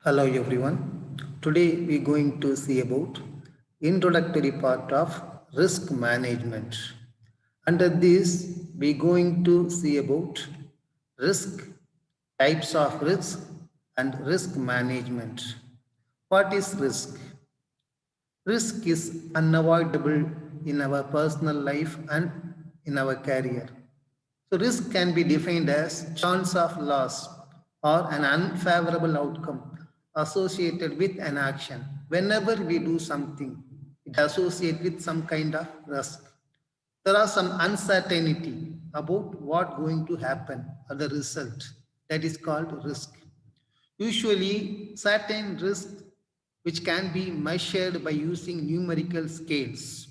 Hello everyone. Today we're going to see about introductory part of risk management. Under this, we're going to see about risk, types of risk, and risk management. What is risk? Risk is unavoidable in our personal life and in our career. So, risk can be defined as chance of loss or an unfavorable outcome associated with an action. Whenever we do something, it associates with some kind of risk. There are some uncertainty about what going to happen or the result. That is called risk. Usually, certain risks which can be measured by using numerical scales.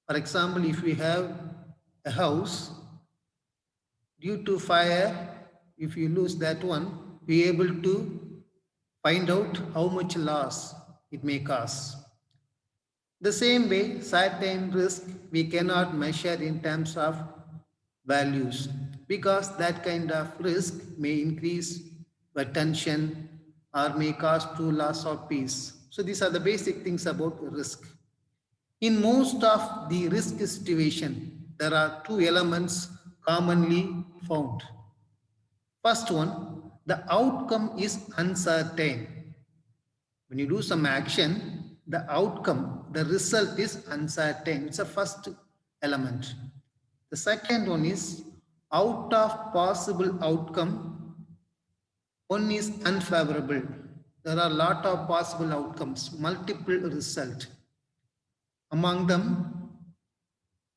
For example, if we have a house due to fire, if you lose that one, be able to find out how much loss it may cause. The same way, certain risk we cannot measure in terms of values because that kind of risk may increase the tension or may cause to loss of peace. So these are the basic things about risk. In most of the risk situation, there are two elements commonly found. First one, the outcome is uncertain. When you do some action, the outcome, the result is uncertain. It's a first element. The second one is out of possible outcome, one is unfavorable. There are a lot of possible outcomes, multiple result. Among them,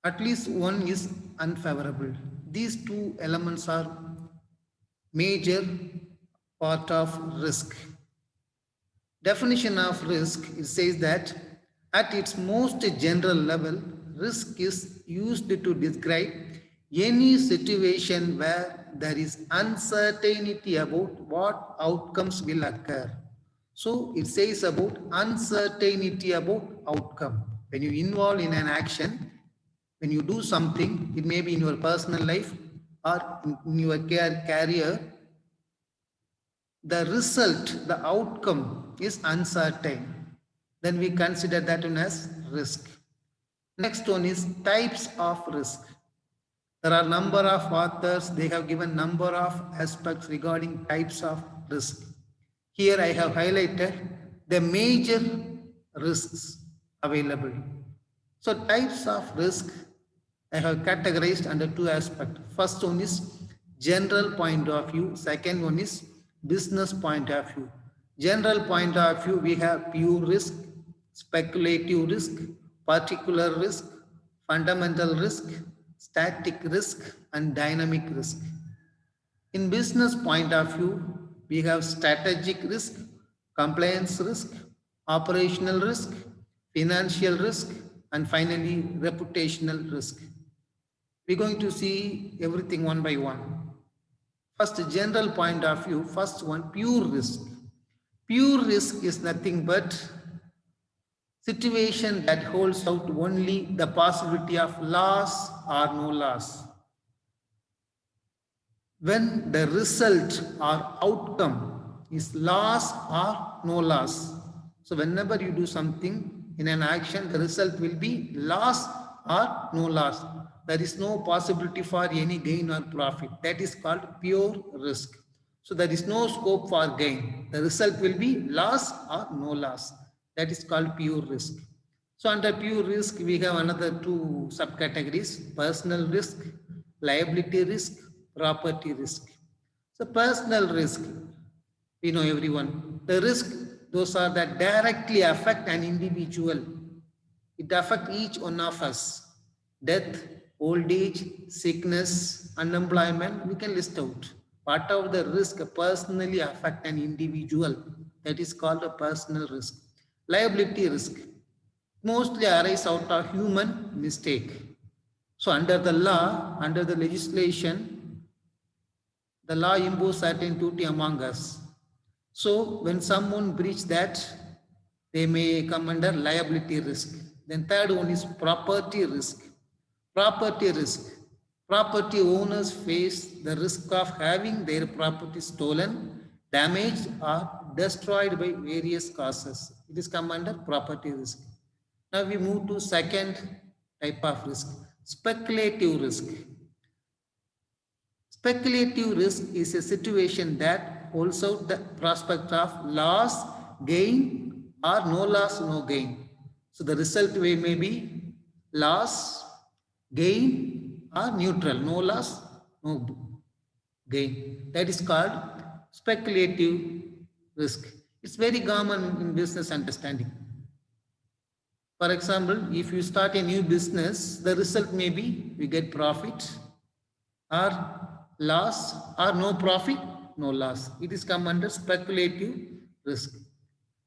at least one is unfavorable. These two elements are major part of risk. Definition of risk, it says that at its most general level, risk is used to describe any situation where there is uncertainty about what outcomes will occur. So it says about uncertainty about outcome. When you involve in an action, when you do something, it may be in your personal life or in your career, the result, the outcome is uncertain, then we consider that one as risk. Next one is types of risk. There are number of authors, they have given number of aspects regarding types of risk. Here I have highlighted the major risks available. So types of risk I have categorized under two aspects. First one is general point of view. Second one is business point of view. General point of view, we have pure risk, speculative risk, particular risk, fundamental risk, static risk, and dynamic risk. In business point of view, we have strategic risk, compliance risk, operational risk, financial risk, and finally reputational risk. We're going to see everything one by one. First, general point of view, first one, pure risk. Pure risk is nothing but situation that holds out only the possibility of loss or no loss. When the result or outcome is loss or no loss. So whenever you do something in an action, the result will be loss or no loss. There is no possibility for any gain or profit. That is called pure risk. So there is no scope for gain. The result will be loss or no loss. That is called pure risk. So under pure risk, we have another two subcategories: personal risk, liability risk, property risk. So personal risk, we know everyone. The risk, those are that directly affect an individual. It affects each one of us. Death, old age, sickness, unemployment, we can list out. Part of the risk personally affect an individual. That is called a personal risk. Liability risk mostly arise out of human mistake. So under the law, under the legislation, the law imposes certain duty among us. So when someone breach that, they may come under liability risk. Then third one is property risk. Property risk. Property owners face the risk of having their property stolen, damaged or destroyed by various causes. It is come under property risk. Now we move to second type of risk, speculative risk. Speculative risk is a situation that holds out the prospect of loss, gain, or no loss, no gain. So the result may be loss, gain, or neutral, no loss, no gain. That is called speculative risk. It's very common in business understanding. For example, if you start a new business, the result may be you get profit or loss or no profit, no loss. It is come under speculative risk.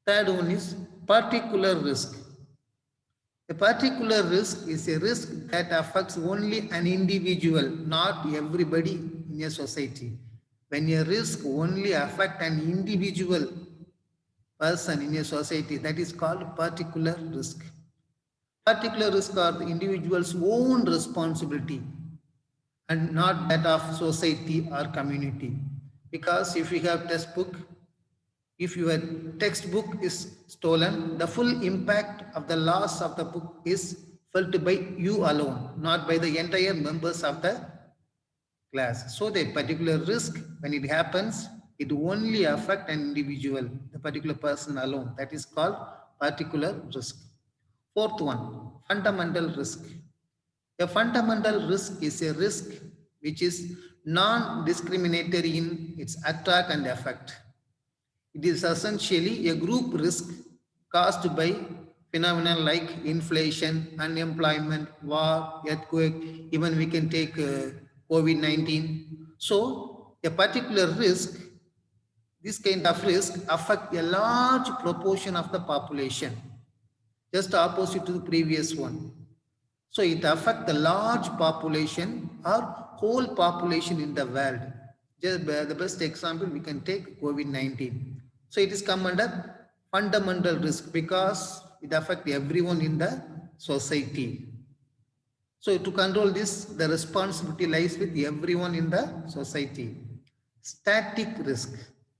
Third one is particular risk. A particular risk is a risk that affects only an individual, not everybody in a society. When a risk only affects an individual person in a society, that is called particular risk. Particular risk are the individual's own responsibility and not that of society or community. Because if you have textbook, if your textbook is stolen, the full impact of the loss of the book is felt by you alone, not by the entire members of the class. So the particular risk, when it happens, it only affects an individual, the particular person alone. That is called particular risk. Fourth one, fundamental risk. A fundamental risk is a risk which is non-discriminatory in its attack and effect. It is essentially a group risk caused by phenomena like inflation, unemployment, war, earthquake, even we can take COVID-19. So a particular risk, this kind of risk affect a large proportion of the population, just opposite to the previous one. So it affects the large population or whole population in the world. Just the best example we can take COVID-19. So it is come under fundamental risk because it affects everyone in the society. So to control this, the responsibility lies with everyone in the society. Static risk.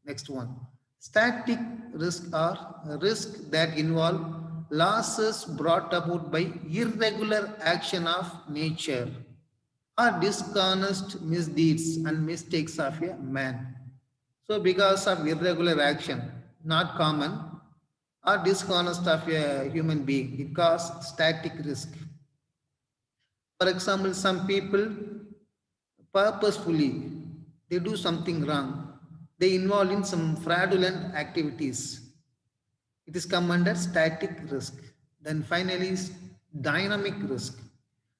Next one. Static risk are risks that involve losses brought about by irregular action of nature or dishonest misdeeds and mistakes of a man. So because of irregular action, not common, or dishonest of a human being, it causes static risk. For example, some people purposefully, they do something wrong. They involve in some fraudulent activities. It is come under static risk. Then finally, dynamic risk.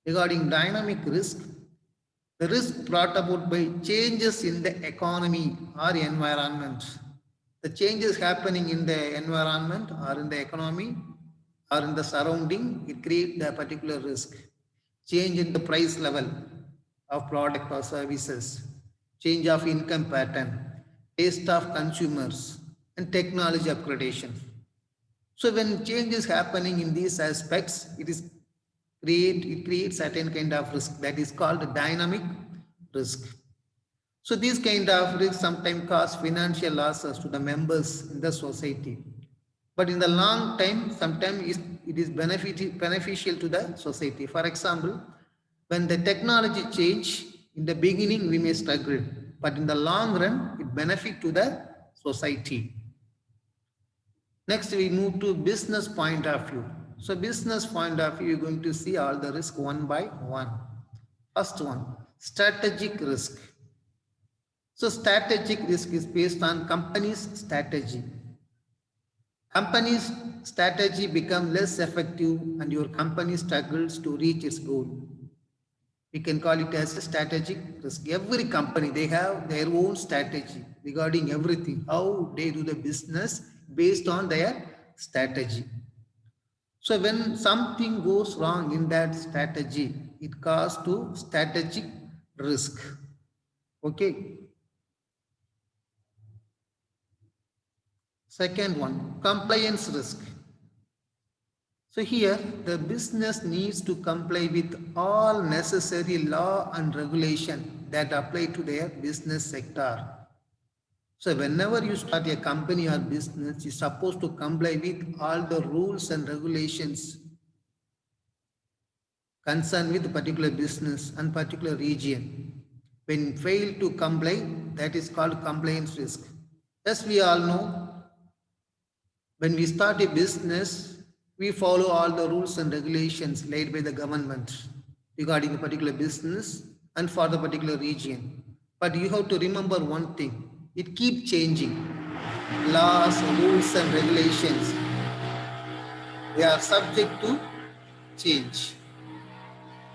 Regarding dynamic risk, the risk brought about by changes in the economy or environment. The changes happening in the environment or in the economy or in the surrounding, it creates a particular risk. Change in the price level of product or services, change of income pattern, taste of consumers, and technology upgradation. So when change is happening in these aspects, it creates certain kind of risk that is called dynamic risk. So these kind of risks sometimes cause financial losses to the members in the society. But in the long time, sometimes it is beneficial to the society. For example, when the technology change, in the beginning we may struggle, but in the long run, it benefit to the society. Next, we move to business point of view. So business point of view, you're going to see all the risk one by one. First one, strategic risk. So strategic risk is based on company's strategy. Company's strategy becomes less effective and your company struggles to reach its goal. We can call it as a strategic risk. Every company, they have their own strategy regarding everything, how they do the business based on their strategy. So when something goes wrong in that strategy, it causes to strategic risk. Okay. Second one, compliance risk. So here the business needs to comply with all necessary law and regulation that apply to their business sector. So whenever you start a company or business, you're supposed to comply with all the rules and regulations concerned with a particular business and particular region. When fail to comply, that is called compliance risk. As we all know, when we start a business, we follow all the rules and regulations laid by the government regarding a particular business and for the particular region. But you have to remember one thing, it keeps changing. Laws, rules and regulations, they are subject to change.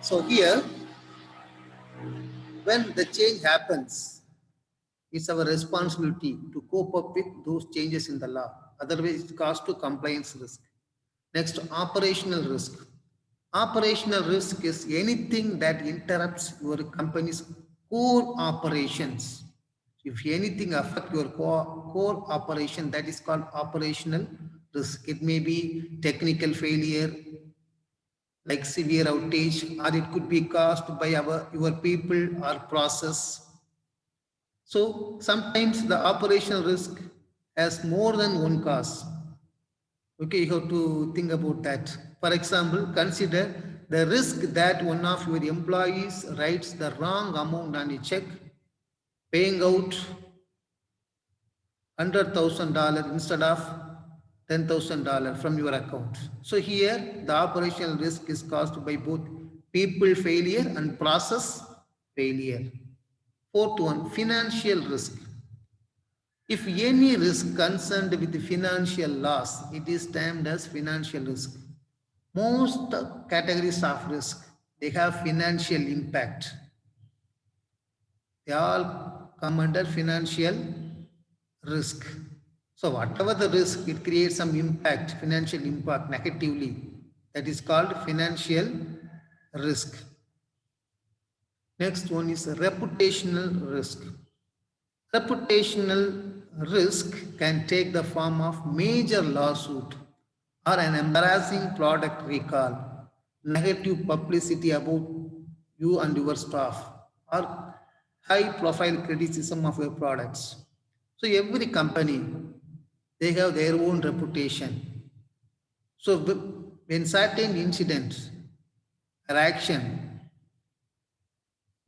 So here, when the change happens, it's our responsibility to cope up with those changes in the law. Otherwise, it costs to compliance risk. Next, operational risk. Operational risk is anything that interrupts your company's core operations. If anything affects your core operation, that is called operational risk. It may be technical failure, like severe outage, or it could be caused by your people or process. So sometimes the operational risk has more than one cause. Okay, you have to think about that. For example, consider the risk that one of your employees writes the wrong amount on a check, paying out $100,000 instead of $10,000 from your account. So here the operational risk is caused by both people failure and process failure. Fourth one, financial risk. If any risk concerned with financial loss, it is termed as financial risk. Most categories of risk, they have financial impact. They all come under financial risk. So whatever the risk, it creates some impact, financial impact negatively. That is called financial risk. Next one is reputational risk. Reputational risk can take the form of major lawsuit or an embarrassing product recall, negative publicity about you and your staff, or high profile criticism of your products. So every company, they have their own reputation. So when certain incidents or action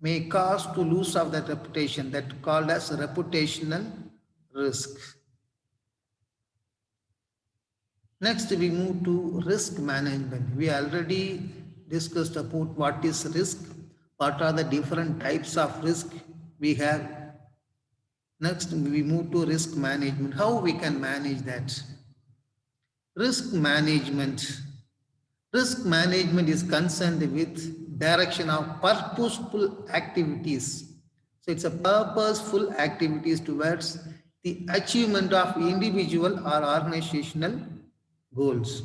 may cause to lose of that reputation, that called as reputational risk. Next, we move to risk management. We already discussed about what is risk, what are the different types of risk we have. Next, we move to risk management. How we can manage that? Risk management. Risk management is concerned with direction of purposeful activities. So it's a purposeful activities towards the achievement of individual or organizational goals.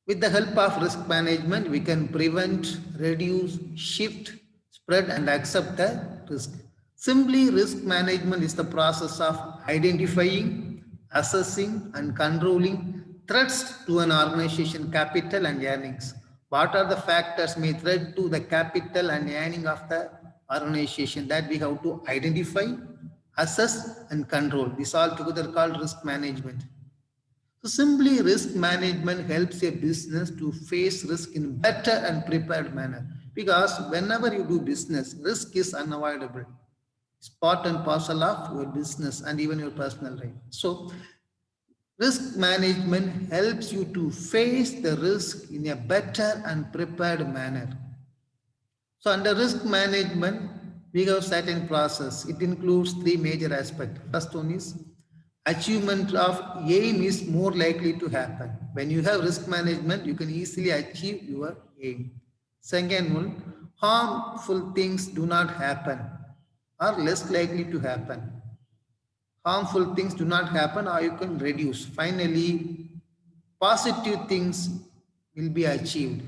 With the help of risk management, we can prevent, reduce, shift, spread and accept the risk. Simply, risk management is the process of identifying, assessing and controlling threats to an organization capital and earnings. What are the factors may threat to the capital and earning of the organization that we have to identify, assess and control. This all together called risk management. So simply risk management helps a business to face risk in better and prepared manner, because whenever you do business, risk is unavoidable. It's part and parcel of your business and even your personal life. So risk management helps you to face the risk in a better and prepared manner. So under risk management, we have certain process. It includes three major aspects. First one is achievement of aim is more likely to happen. When you have risk management, you can easily achieve your aim. Second one, harmful things do not happen, are less likely to happen. Harmful things do not happen or you can reduce. Finally, positive things will be achieved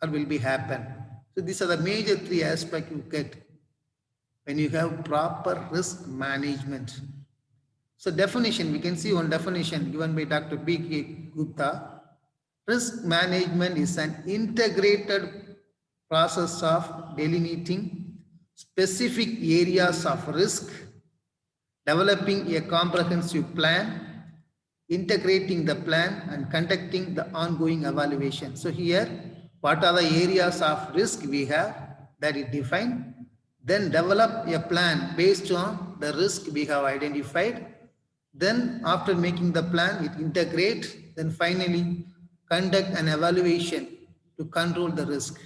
or will be happen. So these are the major three aspects you get when you have proper risk management. So definition, we can see one definition given by Dr. B.K. Gupta. Risk management is an integrated process of delineating specific areas of risk developing a comprehensive plan, integrating the plan, and conducting the ongoing evaluation. So here, what are the areas of risk we have that it defined? Then develop a plan based on the risk we have identified. Then after making the plan, it integrate. Then finally, conduct an evaluation to control the risk.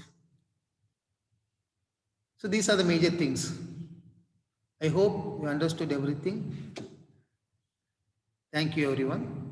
So these are the major things. I hope you understood everything. Thank you, everyone.